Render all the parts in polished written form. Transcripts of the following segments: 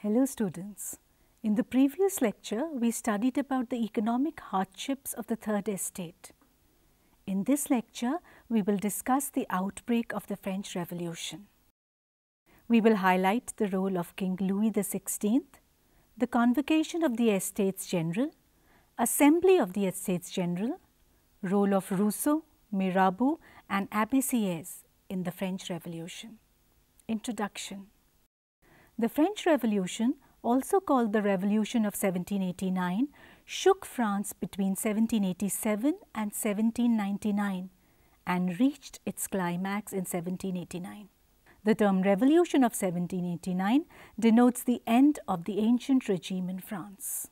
Hello students. In the previous lecture, we studied about the economic hardships of the Third Estate. In this lecture, we will discuss the outbreak of the French Revolution. We will highlight the role of King Louis XVI, the convocation of the Estates General, assembly of the Estates General, role of Rousseau, Mirabeau and Abbé Sieyès in the French Revolution. Introduction. The French Revolution, also called the Revolution of 1789, shook France between 1787 and 1799 and reached its climax in 1789. The term Revolution of 1789 denotes the end of the ancient regime in France.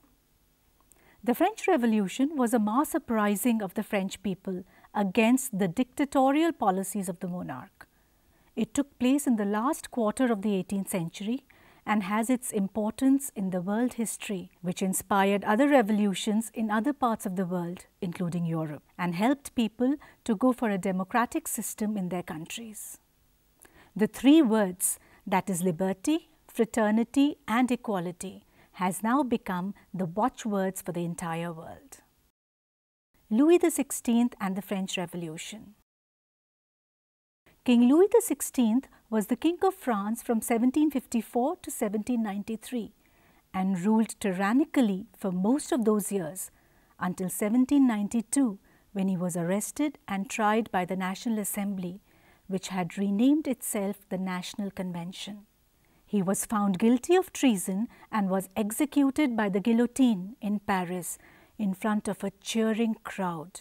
The French Revolution was a mass uprising of the French people against the dictatorial policies of the monarch. It took place in the last quarter of the 18th century and has its importance in the world history, which inspired other revolutions in other parts of the world, including Europe, and helped people to go for a democratic system in their countries. The three words, that is liberty, fraternity and equality, has now become the watchwords for the entire world. Louis XVI and the French Revolution. King Louis XVI was the King of France from 1754 to 1793 and ruled tyrannically for most of those years until 1792, when he was arrested and tried by the National Assembly, which had renamed itself the National Convention. He was found guilty of treason and was executed by the guillotine in Paris in front of a cheering crowd.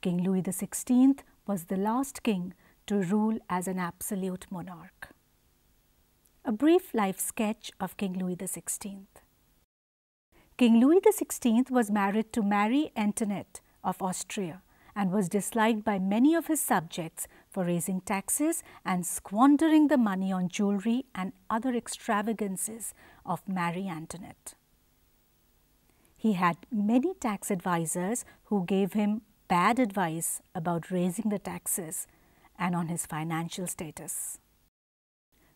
King Louis XVI was the last king to rule as an absolute monarch. A brief life sketch of King Louis XVI. King Louis XVI was married to Marie Antoinette of Austria and was disliked by many of his subjects for raising taxes and squandering the money on jewelry and other extravagances of Marie Antoinette. He had many tax advisors who gave him bad advice about raising the taxes and on his financial status.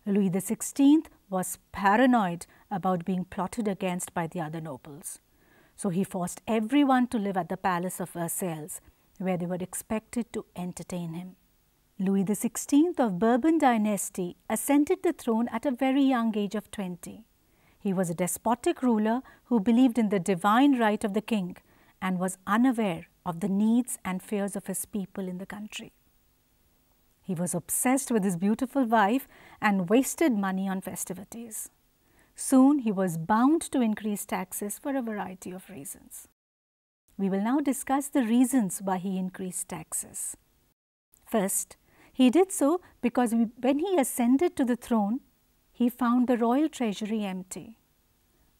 Louis XVI was paranoid about being plotted against by the other nobles, so he forced everyone to live at the palace of Versailles, where they were expected to entertain him. Louis XVI of Bourbon dynasty ascended the throne at a very young age of 20. He was a despotic ruler who believed in the divine right of the king and was unaware of the needs and fears of his people in the country. He was obsessed with his beautiful wife and wasted money on festivities. Soon he was bound to increase taxes for a variety of reasons. We will now discuss the reasons why he increased taxes. First, he did so because when he ascended to the throne, he found the royal treasury empty.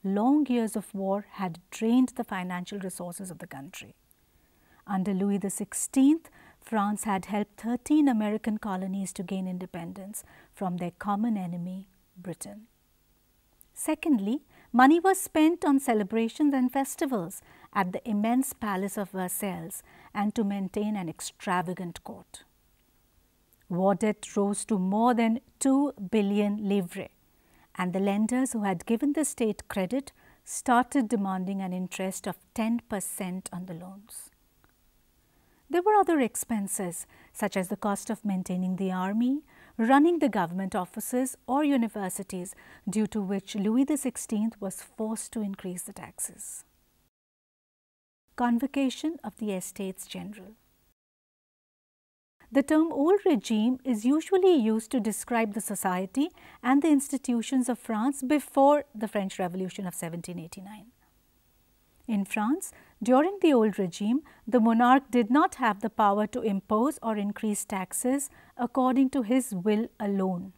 Long years of war had drained the financial resources of the country. Under Louis XVI, France had helped 13 American colonies to gain independence from their common enemy, Britain. Secondly, money was spent on celebrations and festivals at the immense palace of Versailles and to maintain an extravagant court. War debt rose to more than 2 billion livres, and the lenders who had given the state credit started demanding an interest of 10% on the loans. There were other expenses, such as the cost of maintaining the army, running the government offices or universities, due to which Louis XVI was forced to increase the taxes. Convocation of the Estates General. The term old regime is usually used to describe the society and the institutions of France before the French Revolution of 1789. In France, during the old regime, the monarch did not have the power to impose or increase taxes according to his will alone.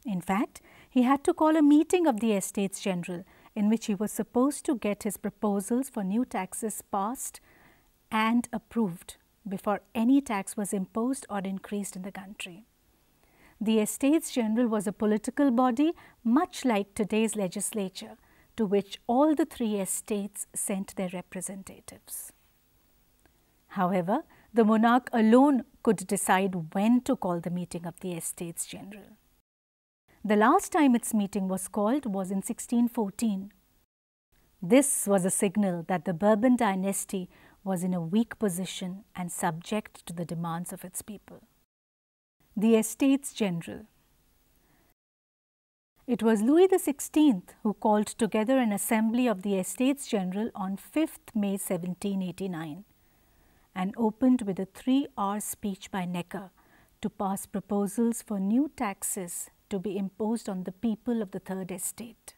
In fact, he had to call a meeting of the Estates General in which he was supposed to get his proposals for new taxes passed and approved before any tax was imposed or increased in the country. The Estates General was a political body much like today's legislature, to which all the three estates sent their representatives. However, the monarch alone could decide when to call the meeting of the Estates General. The last time its meeting was called was in 1614. This was a signal that the Bourbon dynasty was in a weak position and subject to the demands of its people. The Estates General. It was Louis XVI who called together an assembly of the Estates General on 5th May 1789 and opened with a 3-hour speech by Necker to pass proposals for new taxes to be imposed on the people of the Third Estate.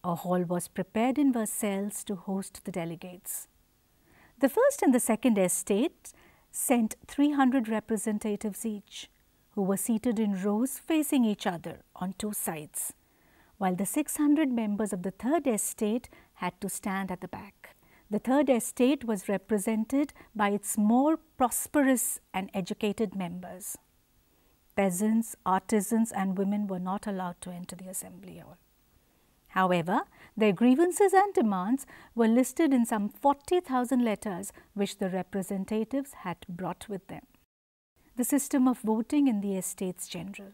A hall was prepared in Versailles to host the delegates. The First and the Second Estate sent 300 representatives each, who were seated in rows facing each other on two sides, while the 600 members of the Third Estate had to stand at the back. The Third Estate was represented by its more prosperous and educated members. Peasants, artisans and women were not allowed to enter the assembly hall. However, their grievances and demands were listed in some 40,000 letters which the representatives had brought with them. The system of voting in the Estates General.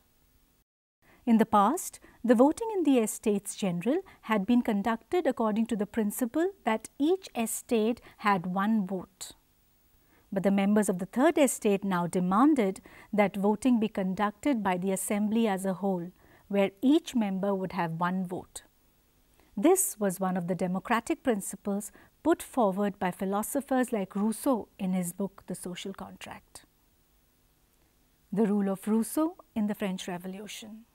In the past, the voting in the Estates General had been conducted according to the principle that each estate had one vote. But the members of the Third Estate now demanded that voting be conducted by the assembly as a whole, where each member would have one vote. This was one of the democratic principles put forward by philosophers like Rousseau in his book The Social Contract. The rule of Rousseau in the French Revolution.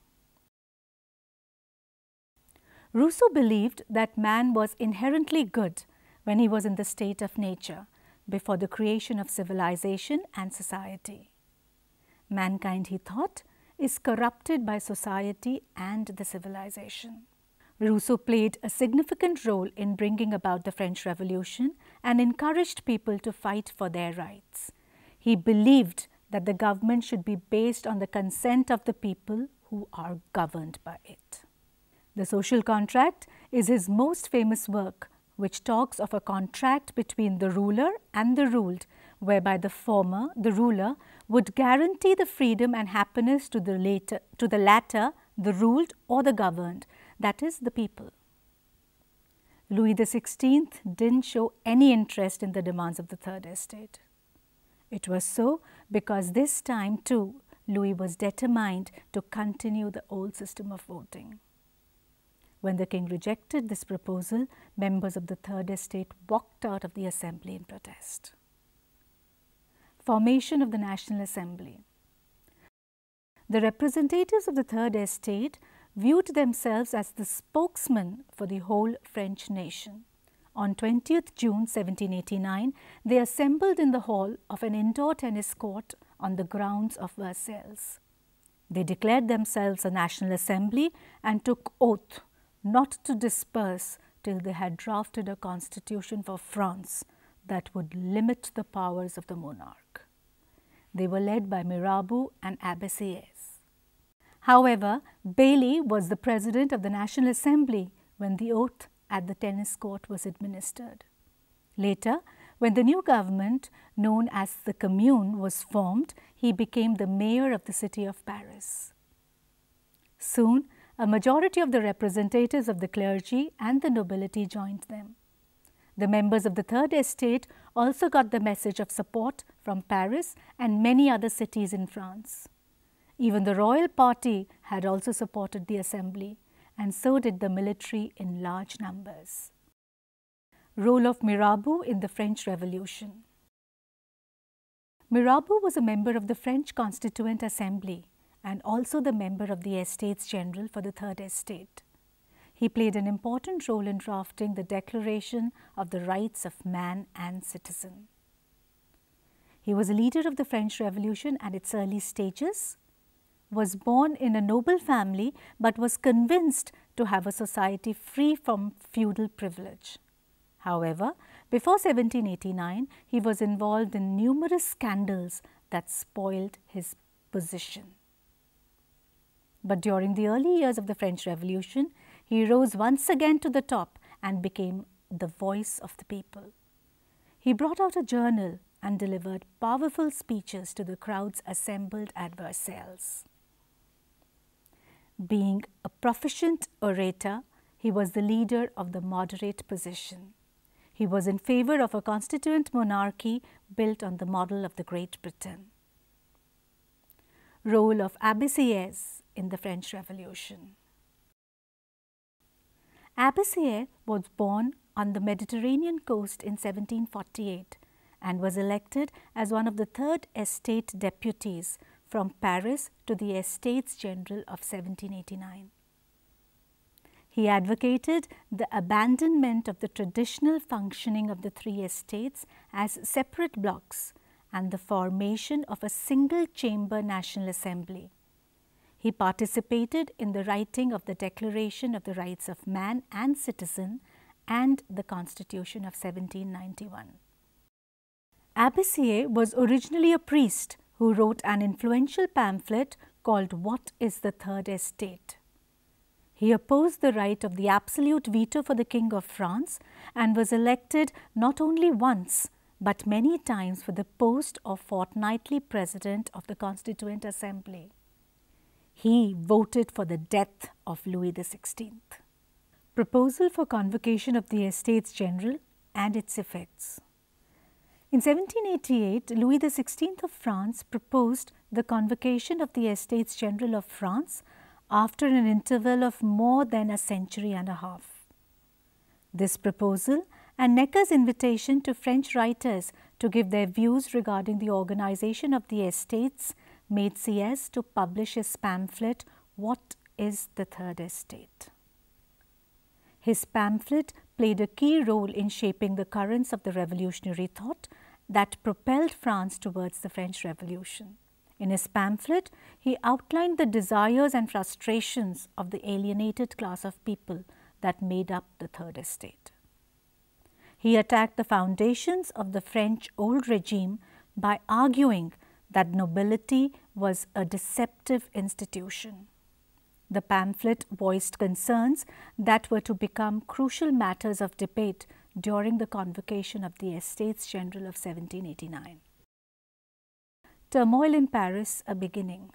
Rousseau believed that man was inherently good when he was in the state of nature, before the creation of civilization and society. Mankind, he thought, is corrupted by society and the civilization. Rousseau played a significant role in bringing about the French Revolution and encouraged people to fight for their rights. He believed that the government should be based on the consent of the people who are governed by it. The Social Contract is his most famous work, which talks of a contract between the ruler and the ruled, whereby the former, the ruler, would guarantee the freedom and happiness to the latter, the ruled or the governed, that is, the people. Louis XVI didn't show any interest in the demands of the Third Estate. It was so because this time too, Louis was determined to continue the old system of voting. When the king rejected this proposal, members of the Third Estate walked out of the assembly in protest. Formation of the National Assembly. The representatives of the Third Estate viewed themselves as the spokesmen for the whole French nation. On 20th June 1789, they assembled in the hall of an indoor tennis court on the grounds of Versailles. They declared themselves a National Assembly and took oath not to disperse till they had drafted a constitution for France that would limit the powers of the monarch. They were led by Mirabeau and Abbé Sieyès. However, Bailly was the president of the National Assembly when the oath at the tennis court was administered. Later, when the new government, known as the Commune, was formed, he became the mayor of the city of Paris. Soon, a majority of the representatives of the clergy and the nobility joined them. The members of the Third Estate also got the message of support from Paris and many other cities in France. Even the royal party had also supported the assembly, and so did the military in large numbers. Role of Mirabeau in the French Revolution. Mirabeau was a member of the French Constituent Assembly and also the member of the Estates General for the Third Estate. He played an important role in drafting the Declaration of the Rights of Man and Citizen. He was a leader of the French Revolution at its early stages, was born in a noble family but was convinced to have a society free from feudal privilege. However, before 1789, he was involved in numerous scandals that spoiled his position. But during the early years of the French Revolution, he rose once again to the top and became the voice of the people. He brought out a journal and delivered powerful speeches to the crowds assembled at Versailles. Being a proficient orator, he was the leader of the moderate position. He was in favor of a constituent monarchy built on the model of the Great Britain. Role of Abbé Sieyès in the French Revolution. Abbé Sieyès was born on the Mediterranean coast in 1748 and was elected as one of the Third Estate deputies from Paris to the Estates General of 1789. He advocated the abandonment of the traditional functioning of the three estates as separate blocks and the formation of a single-chamber National Assembly. He participated in the writing of the Declaration of the Rights of Man and Citizen and the Constitution of 1791. Abbé Sieyès was originally a priest who wrote an influential pamphlet called What is the Third Estate? He opposed the right of the absolute veto for the King of France and was elected not only once but many times for the post of fortnightly President of the Constituent Assembly. He voted for the death of Louis XVI. Proposal for convocation of the Estates General and its effects. In 1788, Louis XVI of France proposed the convocation of the Estates General of France after an interval of more than a century and a half. This proposal and Necker's invitation to French writers to give their views regarding the organization of the estates made Sieyès to publish his pamphlet, What is the Third Estate? His pamphlet played a key role in shaping the currents of the revolutionary thought that propelled France towards the French Revolution. In his pamphlet, he outlined the desires and frustrations of the alienated class of people that made up the Third Estate. He attacked the foundations of the French old regime by arguing that nobility was a deceptive institution. The pamphlet voiced concerns that were to become crucial matters of debate during the convocation of the Estates General of 1789. Turmoil in Paris, a beginning.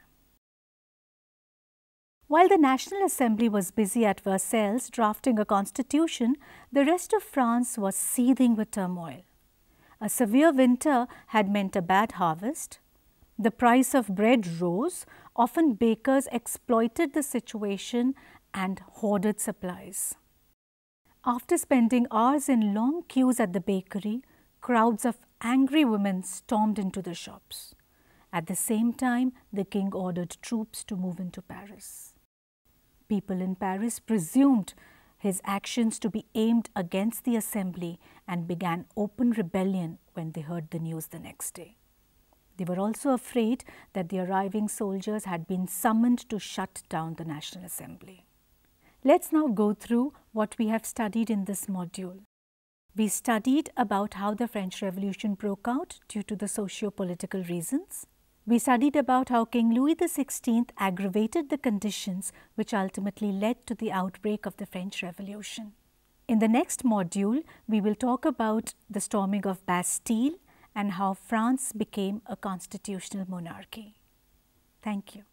While the National Assembly was busy at Versailles drafting a constitution, the rest of France was seething with turmoil. A severe winter had meant a bad harvest. The price of bread rose. Often bakers exploited the situation and hoarded supplies. After spending hours in long queues at the bakery, crowds of angry women stormed into the shops. At the same time, the king ordered troops to move into Paris. People in Paris presumed his actions to be aimed against the assembly and began open rebellion when they heard the news the next day. They were also afraid that the arriving soldiers had been summoned to shut down the National Assembly. Let's now go through what we have studied in this module. We studied about how the French Revolution broke out due to the socio-political reasons. We studied about how King Louis XVI aggravated the conditions which ultimately led to the outbreak of the French Revolution. In the next module, we will talk about the storming of Bastille and how France became a constitutional monarchy. Thank you.